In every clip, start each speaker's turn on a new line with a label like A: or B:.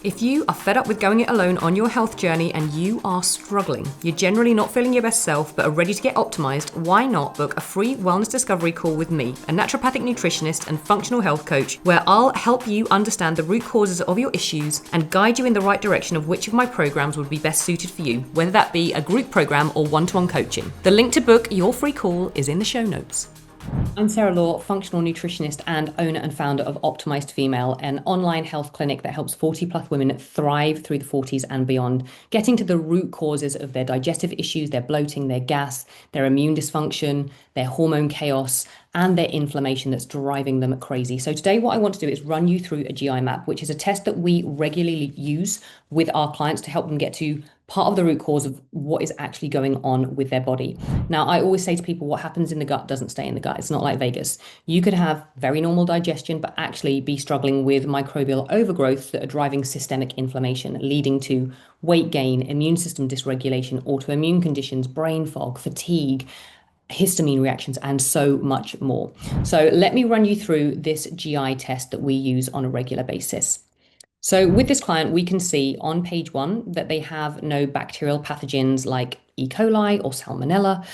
A: If you are fed up with going it alone on your health journey and you are struggling, you're generally not feeling your best self but are ready to get optimized, why not book a free wellness discovery call with me, a naturopathic nutritionist and functional health coach, where I'll help you understand the root causes of your issues and guide you in the right direction of which of my programs would be best suited for you, whether that be a group program or one-to-one coaching. The link to book your free call is in the show notes. I'm Sarah Law, functional nutritionist and owner and founder of Optimized Female, an online health clinic that helps 40 plus women thrive through the 40s and beyond, getting to the root causes of their digestive issues, their bloating, their gas, their immune dysfunction, their hormone chaos, and their inflammation that's driving them crazy. So today what I want to do is run you through a GI map, which is a test that we regularly use with our clients to help them get to part of the root cause of what is actually going on with their body. Now, I always say to people, what happens in the gut doesn't stay in the gut. It's not like Vegas. You could have very normal digestion, but actually be struggling with microbial overgrowth that are driving systemic inflammation, leading to weight gain, immune system dysregulation, autoimmune conditions, brain fog, fatigue, histamine reactions, and so much more. So let me run you through this GI test that we use on a regular basis. So with this client, we can see on page 1 that they have no bacterial pathogens like E. coli or Salmonella.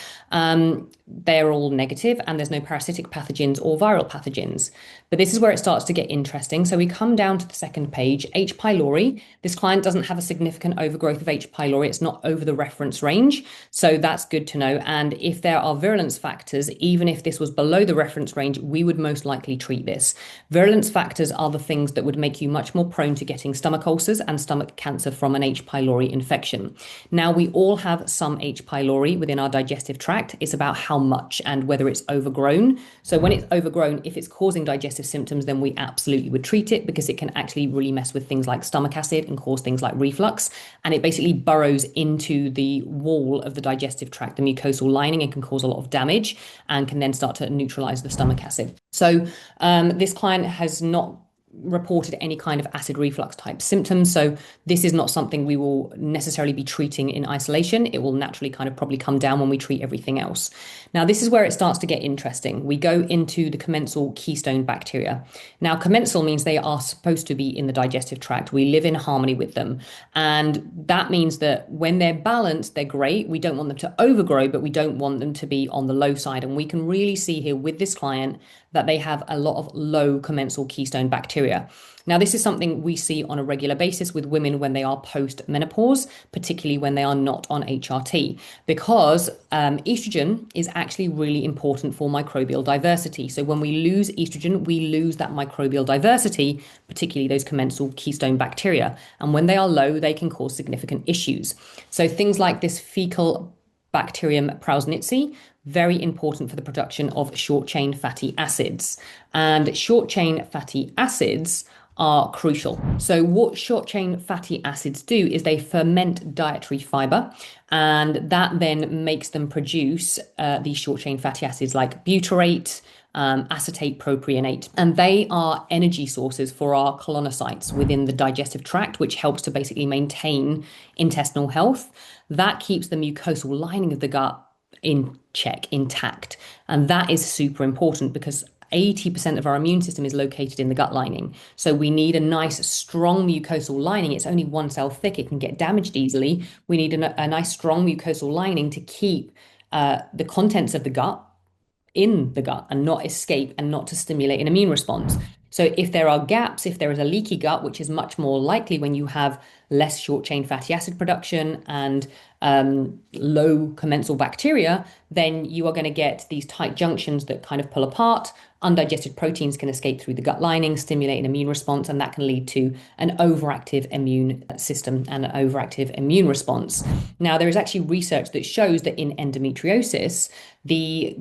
A: They're all negative, and there's no parasitic pathogens or viral pathogens. But this is where it starts to get interesting. So we come down to the second page, H. pylori. This client doesn't have a significant overgrowth of H. pylori. It's not over the reference range. So that's good to know. And if there are virulence factors, even if this was below the reference range, we would most likely treat this. Virulence factors are the things that would make you much more prone to getting stomach ulcers and stomach cancer from an H. pylori infection. Now, we all have some H. pylori within our digestive tract. It's about how much and whether it's overgrown. So when it's overgrown, if it's causing digestive symptoms, then we absolutely would treat it, because it can actually really mess with things like stomach acid and cause things like reflux. And it basically burrows into the wall of the digestive tract, the mucosal lining, and can cause a lot of damage and can then start to neutralize the stomach acid. So this client has not reported any kind of acid reflux type symptoms. So this is not something we will necessarily be treating in isolation. It will naturally kind of probably come down when we treat everything else. Now, this is where it starts to get interesting. We go into the commensal keystone bacteria. Now, commensal means they are supposed to be in the digestive tract. We live in harmony with them. And that means that when they're balanced, they're great. We don't want them to overgrow, but we don't want them to be on the low side. And we can really see here with this client that they have a lot of low commensal keystone bacteria. Now, this is something we see on a regular basis with women when they are post-menopause, particularly when they are not on HRT, because estrogen is actually really important for microbial diversity. So when we lose estrogen, we lose that microbial diversity, particularly those commensal keystone bacteria. And when they are low, they can cause significant issues. So things like this fecal bacterium prausnitzi, very important for the production of short-chain fatty acids. And short-chain fatty acids are crucial. So what short-chain fatty acids do is they ferment dietary fiber, and that then makes them produce these short-chain fatty acids like butyrate, acetate propionate, and they are energy sources for our colonocytes within the digestive tract, which helps to basically maintain intestinal health. That keeps the mucosal lining of the gut in check, intact. And that is super important because 80% of our immune system is located in the gut lining. So we need a nice, strong mucosal lining. It's only one cell thick. It can get damaged easily. We need a nice, strong mucosal lining to keep the contents of the gut in the gut and not escape, and not to stimulate an immune response. So if there are gaps, if there is a leaky gut, which is much more likely when you have less short-chain fatty acid production and low commensal bacteria, then you are going to get these tight junctions that kind of pull apart. Undigested proteins can escape through the gut lining, stimulate an immune response, and that can lead to an overactive immune system and an overactive immune response. Now, there is actually research that shows that in endometriosis, the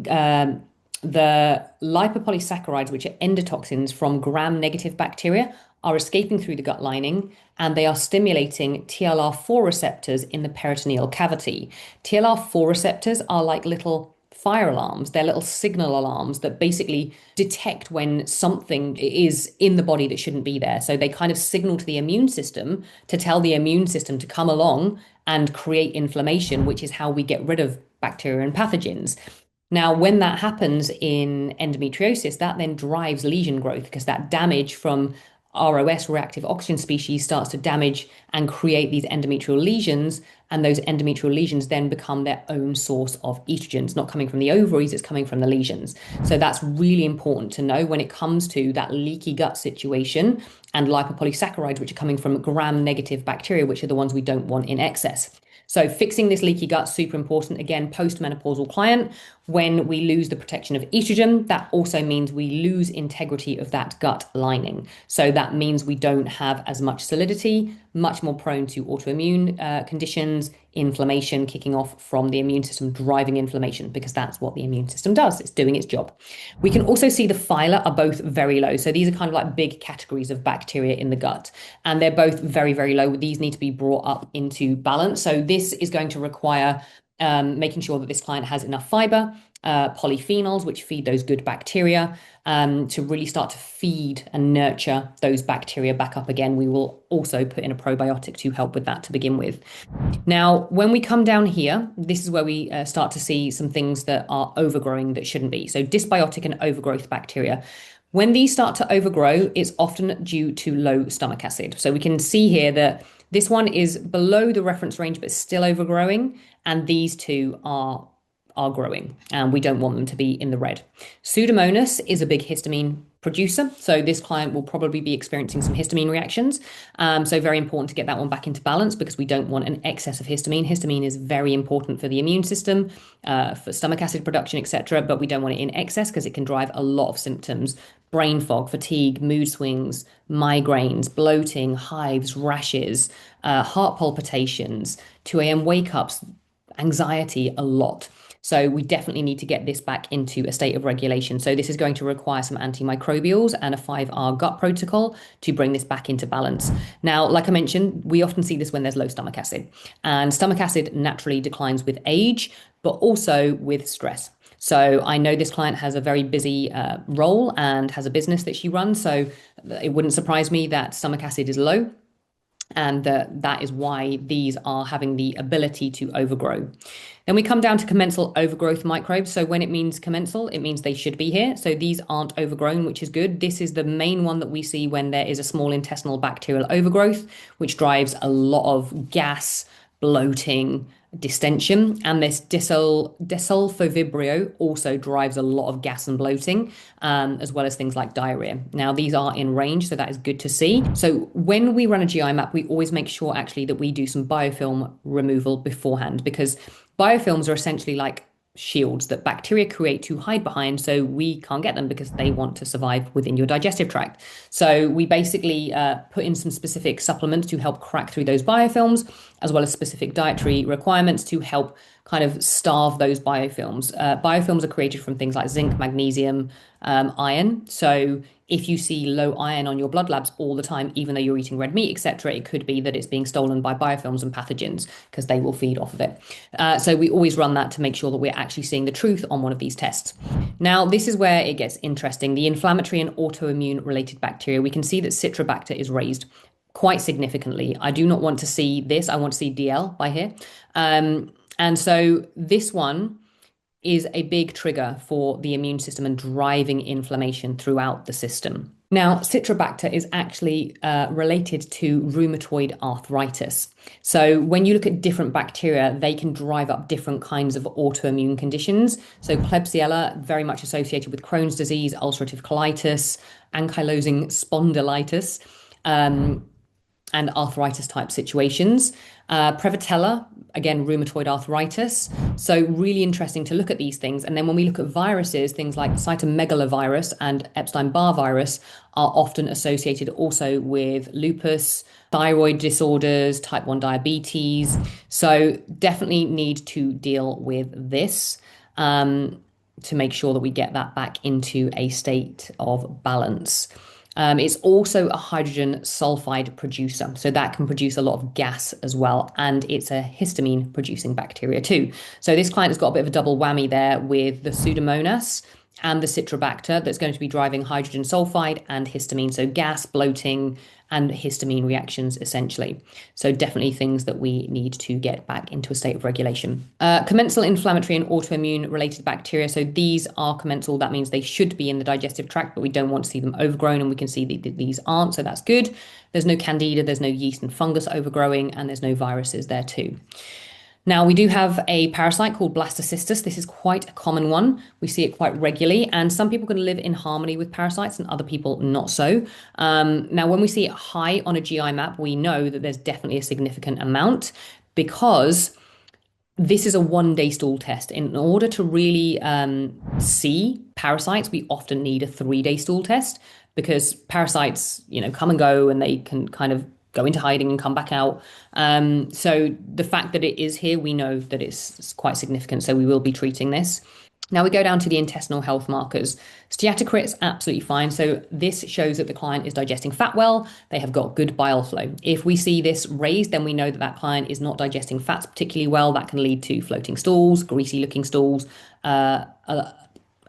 A: lipopolysaccharides, which are endotoxins from gram-negative bacteria, are escaping through the gut lining, and they are stimulating TLR4 receptors in the peritoneal cavity. TLR4 receptors are like little fire alarms. They're little signal alarms that basically detect when something is in the body that shouldn't be there. So they kind of signal to the immune system to tell the immune system to come along and create inflammation, which is how we get rid of bacteria and pathogens. Now, when that happens in endometriosis, that then drives lesion growth, because that damage from ROS, reactive oxygen species, starts to damage and create these endometrial lesions. And those endometrial lesions then become their own source of estrogen. It's not coming from the ovaries, it's coming from the lesions. So that's really important to know when it comes to that leaky gut situation and lipopolysaccharides, which are coming from gram-negative bacteria, which are the ones we don't want in excess. So fixing this leaky gut, super important. Again, postmenopausal client, when we lose the protection of estrogen, that also means we lose integrity of that gut lining. So that means we don't have as much solidity, much more prone to autoimmune conditions, inflammation kicking off from the immune system, driving inflammation, because that's what the immune system does. It's doing its job. We can also see the phyla are both very low. So these are kind of like big categories of bacteria in the gut, and they're both very, very low. These need to be brought up into balance. So this is going to require making sure that this client has enough fiber, polyphenols, which feed those good bacteria, to really start to feed and nurture those bacteria back up again. We will also put in a probiotic to help with that to begin with. Now, when we come down here, this is where we start to see some things that are overgrowing that shouldn't be. So dysbiotic and overgrowth bacteria. When these start to overgrow, it's often due to low stomach acid. So we can see here that this one is below the reference range, but still overgrowing. And these two are growing, and we don't want them to be in the red. Pseudomonas is a big histamine producer, so this client will probably be experiencing some histamine reactions. So very important to get that one back into balance, because we don't want an excess of histamine. Histamine is very important for the immune system, for stomach acid production, etc., but we don't want it in excess because it can drive a lot of symptoms: brain fog, fatigue, mood swings, migraines, bloating, hives, rashes, heart palpitations, 2 a.m. wake-ups, anxiety a lot. So we definitely need to get this back into a state of regulation. So this is going to require some antimicrobials and a 5R gut protocol to bring this back into balance. Now, like I mentioned, we often see this when there's low stomach acid, and stomach acid naturally declines with age, but also with stress. So I know this client has a very busy role and has a business that she runs. So it wouldn't surprise me that stomach acid is low, and that is why these are having the ability to overgrow. Then we come down to commensal overgrowth microbes. So when it means commensal, it means they should be here. So these aren't overgrown, which is good. This is the main one that we see when there is a small intestinal bacterial overgrowth, which drives a lot of gas, bloating, distension, and this desulfovibrio also drives a lot of gas and bloating, as well as things like diarrhea. Now, these are in range, so that is good to see. So when we run a GI map, we always make sure actually that we do some biofilm removal beforehand, because biofilms are essentially like shields that bacteria create to hide behind, so we can't get them because they want to survive within your digestive tract. So we basically put in some specific supplements to help crack through those biofilms, as well as specific dietary requirements to help kind of starve those biofilms. Biofilms are created from things like zinc, magnesium, iron. So if you see low iron on your blood labs all the time, even though you're eating red meat, etc., it could be that it's being stolen by biofilms and pathogens, because they will feed off of it. So we always run that to make sure that we're actually seeing the truth on one of these tests. Now, this is where it gets interesting. The inflammatory and autoimmune related bacteria, we can see that Citrobacter is raised quite significantly. I do not want to see this. I want to see DL by here. And so this one is a big trigger for the immune system and driving inflammation throughout the system. Now, Citrobacter is actually related to rheumatoid arthritis. So when you look at different bacteria, they can drive up different kinds of autoimmune conditions. So Klebsiella, very much associated with Crohn's disease, ulcerative colitis, ankylosing spondylitis, and arthritis type situations. Prevotella, again, rheumatoid arthritis. So really interesting to look at these things. And then when we look at viruses, things like cytomegalovirus and Epstein-Barr virus are often associated also with lupus, thyroid disorders, type 1 diabetes. So definitely need to deal with this to make sure that we get that back into a state of balance. It's also a hydrogen sulfide producer, so that can produce a lot of gas as well, and it's a histamine producing bacteria too. So this client has got a bit of a double whammy there with the Pseudomonas and the citrobacter that's going to be driving hydrogen sulfide and histamine. So gas, bloating, and histamine reactions, essentially. So definitely things that we need to get back into a state of regulation. Commensal inflammatory and autoimmune related bacteria. So these are commensal. That means they should be in the digestive tract, but we don't want to see them overgrown, and we can see that these aren't. So that's good. There's no candida, there's no yeast and fungus overgrowing, and there's no viruses there too. Now, we do have a parasite called blastocystis. This is quite a common one. We see it quite regularly, and some people can live in harmony with parasites and other people not so. Now, when we see it high on a GI map, we know that there's definitely a significant amount, because this is a one-day stool test. In order to really see parasites, we often need a 3-day stool test, because parasites, come and go, and they can kind of go into hiding and come back out. So the fact that it is here, we know that it's quite significant. So we will be treating this. Now we go down to the intestinal health markers. Steatocrit's absolutely fine. So this shows that the client is digesting fat well. They have got good bile flow. If we see this raised, then we know that that client is not digesting fats particularly well. That can lead to floating stools, greasy looking stools,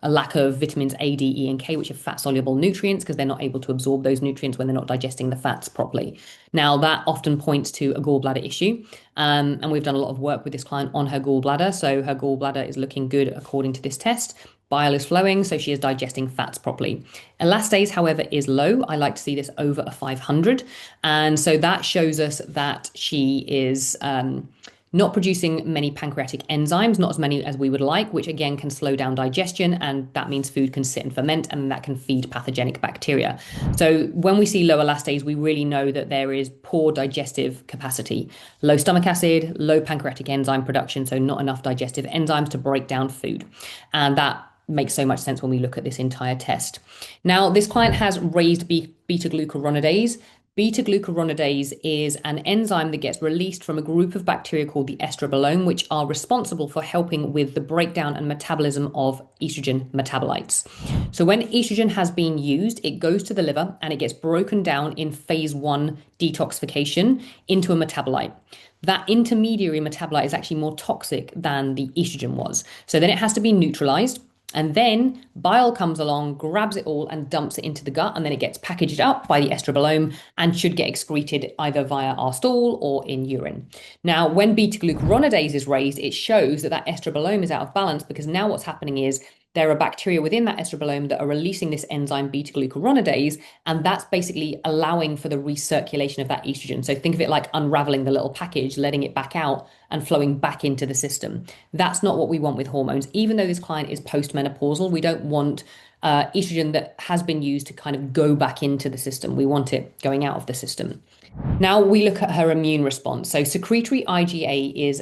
A: a lack of vitamins A, D, E, and K, which are fat-soluble nutrients, because they're not able to absorb those nutrients when they're not digesting the fats properly. Now, that often points to a gallbladder issue, and we've done a lot of work with this client on her gallbladder, so her gallbladder is looking good according to this test. Bile is flowing, so she is digesting fats properly. Elastase, however, is low. I like to see this over a 500, and so that shows us that she is not producing many pancreatic enzymes, not as many as we would like, which again can slow down digestion, and that means food can sit and ferment, and that can feed pathogenic bacteria. So when we see low elastase, we really know that there is poor digestive capacity, low stomach acid, low pancreatic enzyme production, so not enough digestive enzymes to break down food. And that makes so much sense when we look at this entire test. Now, this client has raised beta-glucuronidase. Beta-glucuronidase is an enzyme that gets released from a group of bacteria called the estrobolome, which are responsible for helping with the breakdown and metabolism of estrogen metabolites. So when estrogen has been used, it goes to the liver and it gets broken down in phase 1 detoxification into a metabolite. That intermediary metabolite is actually more toxic than the estrogen was. So then it has to be neutralized. And then bile comes along, grabs it all and dumps it into the gut. And then it gets packaged up by the estrobolome and should get excreted either via our stool or in urine. Now, when beta-glucuronidase is raised, it shows that that estrobolome is out of balance, because now what's happening is there are bacteria within that estrobolome that are releasing this enzyme beta-glucuronidase, and that's basically allowing for the recirculation of that estrogen. So think of it like unraveling the little package, letting it back out and flowing back into the system. That's not what we want with hormones. Even though this client is postmenopausal, we don't want estrogen that has been used to kind of go back into the system. We want it going out of the system. Now we look at her immune response. So secretory IgA is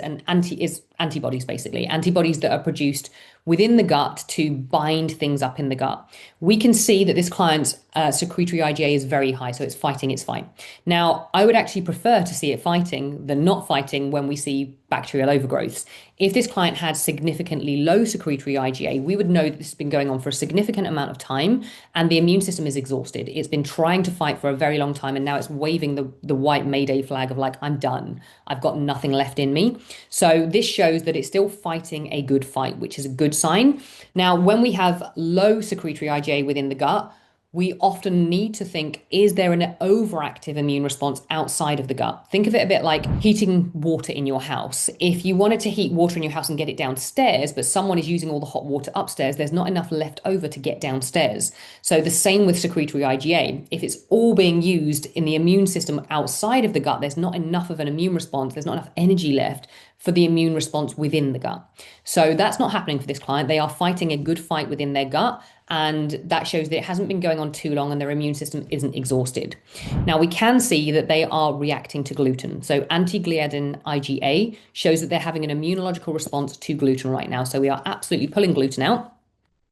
A: antibodies, basically, antibodies that are produced within the gut to bind things up in the gut. We can see that this client's secretory IgA is very high, so it's fighting its fight. Now, I would actually prefer to see it fighting than not fighting when we see bacterial overgrowths. If this client had significantly low secretory IgA, we would know that this has been going on for a significant amount of time and the immune system is exhausted. It's been trying to fight for a very long time, and now it's waving the white Mayday flag of like, I'm done. I've got nothing left in me. So this shows that it's still fighting a good fight, which is a good sign. Now, when we have low secretory IgA within the gut, we often need to think, is there an overactive immune response outside of the gut? Think of it a bit like heating water in your house. If you wanted to heat water in your house and get it downstairs, but someone is using all the hot water upstairs, there's not enough left over to get downstairs. So the same with secretory IgA. If it's all being used in the immune system outside of the gut, there's not enough of an immune response, there's not enough energy left for the immune response within the gut. So that's not happening for this client. They are fighting a good fight within their gut, and that shows that it hasn't been going on too long and their immune system isn't exhausted. Now, we can see that they are reacting to gluten. So anti-gliadin IgA shows that they're having an immunological response to gluten right now. So we are absolutely pulling gluten out.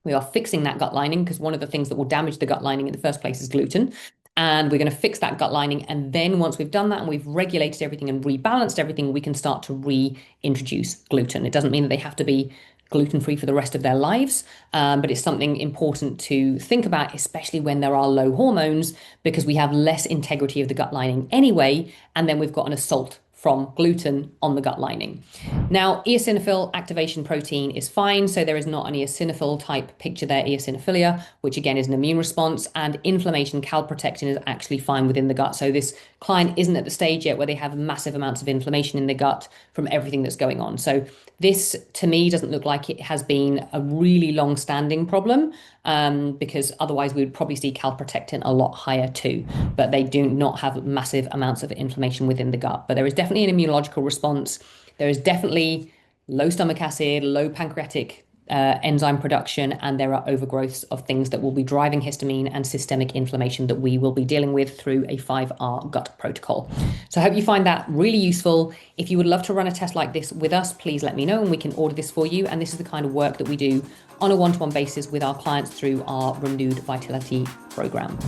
A: We are fixing that gut lining, because one of the things that will damage the gut lining in the first place is gluten. And we're going to fix that gut lining. And then once we've done that and we've regulated everything and rebalanced everything, we can start to reintroduce gluten. It doesn't mean that they have to be gluten-free for the rest of their lives, but it's something important to think about, especially when there are low hormones, because we have less integrity of the gut lining anyway, and then we've got an assault from gluten on the gut lining. Now, eosinophil activation protein is fine, so there is not an eosinophil type picture there, eosinophilia, which again is an immune response, and inflammation, calprotectin is actually fine within the gut. So this client isn't at the stage yet where they have massive amounts of inflammation in the gut from everything that's going on. So this, to me, doesn't look like it has been a really long-standing problem, because otherwise we would probably see calprotectin a lot higher too. But they do not have massive amounts of inflammation within the gut. But there is definitely an immunological response. There is definitely low stomach acid, low pancreatic enzyme production, and there are overgrowths of things that will be driving histamine and systemic inflammation that we will be dealing with through a 5R gut protocol. So I hope you find that really useful. If you would love to run a test like this with us, please let me know and we can order this for you. And this is the kind of work that we do on a one-to-one basis with our clients through our Renewed Vitality program.